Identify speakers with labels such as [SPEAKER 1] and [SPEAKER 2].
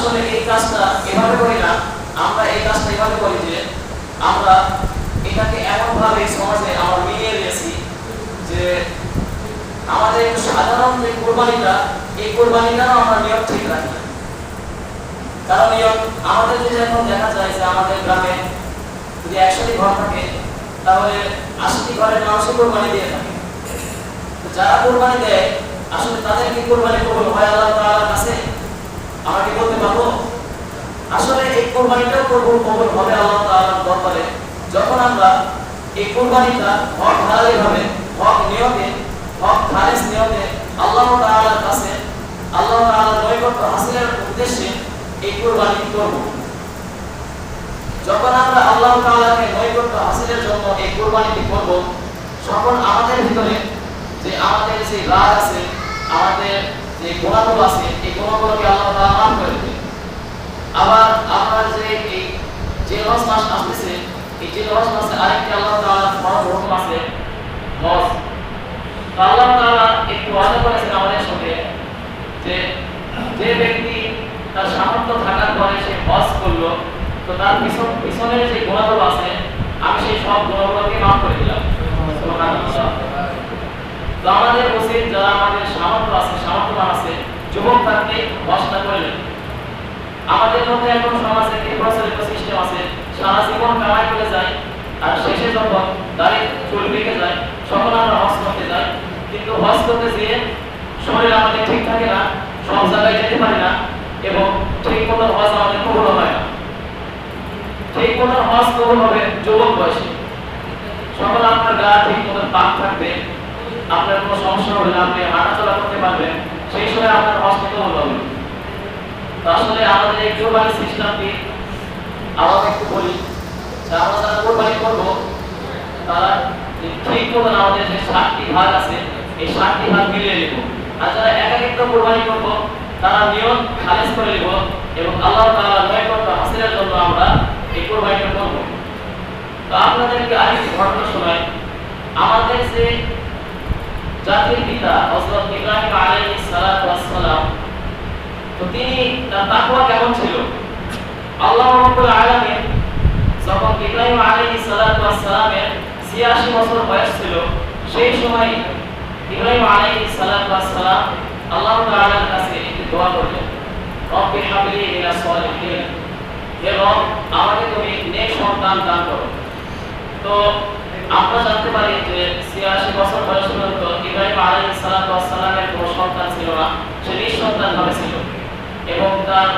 [SPEAKER 1] আসলে এই কাজটা এভাবে করি না, আমরা এই কাজটা এভাবে করি যে আমরা এটাকে এমনভাবে সমাজে আমরা মিলিয়ে দিয়েছি যে আমাদের সাধারণ যে কোরবানিটা, এই কোরবানিটাও আমরা নিয়ম ঠিক রাখি। কারণ নিয়ম আমাদের যদি এখন দেখা যায় যে আমাদের গ্রামে যদি 100টি ঘর থাকে তাহলে 80টি ঘরের মানুষই কোরবানি দিয়ে থাকে। যারা কোরবানি দেয় আসলে তাদের কি কোরবানি কবুল হয় আল্লাহ তাআলার কাছে? আমরা কি বলতে পারবো? আসলে এই কোরবানিটাও কবুল হবে আল্লাহ তাআলার দরবারে যখন আমরা এই কোরবানিটা হক হালাল ভাবে, হক নিয়তে, হক খালিস নিয়তে আল্লাহ তাআলার কাছে, আল্লাহ তাআলার নৈকট্য হাসিলের উদ্দেশ্যে এই কোরবানি করব। যখন আমরা আল্লাহ তাআলাকে নৈকট্য হাসিলের জন্য এই কোরবানিটি করব, তখন আমাদের ভিতরে যে আমাদের যে রাগ আছে, আমাদের যে গুণাগুলো আছে, এই গুণাগুলোকে আল্লাহ তাআলা মাফ করে দেবে। আবার আমরা যে এই জিলহজ মাস আসতেছে, এই জিলহজ মাসে আরেকটি আল্লাহ তাআলার ফরজ হুকুম আছে, হজ। তো আল্লাহ তাআলা একটু ওয়াদা করেছেন আমাদের সঙ্গে যে যে ব্যক্তি তার সামর্থ্য থাকার পরে সে হজ করলো, তো তার পিছনের যে গুণাগুলো আছে আমি সেই সব গুণাগুলোকে মাফ করে দিলাম। সুবহানাল্লাহ। তো আমাদের উচিত যারা আমাদের সামর্থ্য আছে, সামর্থ্যবান আছে, যুবক থাকতে হজটা করলেন। আমাদের মধ্যে এখন সমাজে কি প্রচলিত সিস্টেম আছে, সারা জীবন কামাই করে যায় আর শেষে যখন দাড়ি চুল পেকে যায় তখন আমরা হজ করতে যাই, কিন্তু হজ করতে গিয়ে শরীর আমাদের ঠিক থাকে না, সব জায়গায় যেতে পারি না এবং ঠিক মতো হজ আমাদের কবুল হয় না। ঠিক মতো হজ কবুল হবে যুবক বয়সে, সকল আপনার গা ঠিক মতো পাক থাকবে, আপনার কোনো সমস্যা হবে না, আপনি হাঁটাচলা করতে পারবেন, সেই সময় আপনার হজ কবুল হবে। আসলে আমাদের এই কোরবানি সিস্টেমটি আবার একটু বলি যে আমরা যারা কোরবানি করব তারা ঠিক মতো আমাদের যে 7টি ভাগ আছে এই 7টি ভাগ মিলিয়ে নেব। আর যারা একাকিত্ব কোরবানি করব তারা নিয়ত খালিস করে নেব এবং আল্লাহ তাআলার নৈকট্য হাসিলের জন্য আমরা এই কোরবানিটা করব। তো আপনাদেরকে আরেকটি ঘটনা শোনাই। আমাদের যে জাতির পিতা হযরত ইব্রাহিম আলাইহিস সালাতু ওয়াস সালাম, তো তিনি তার তাকওয়া কেমন ছিল? আল্লাহ রাব্বুল আলামিন যখন ইব্রাহিম আলাইহিস সালাতু ওয়াস সালামের 86 বছর বয়স ছিল, সেই সময় ইব্রাহিম আলাইহিস সালাতু ওয়াস সালাম আল্লাহ তাআলার কাছে একটি দোয়া করলেন, রব্বি হাবলি মিনাস সালিহিন, হে রব আমাকে তুমি নেক সন্তান দান করো। তো আমরা জানতে পারি যে 86 বছর বয়স পর্যন্ত ইব্রাহিম আলাইহিস সালাতু ওয়াস সালামের কোনো সন্তান ছিল না, সে নিঃসন্তান ভাবে ছিল এবং তার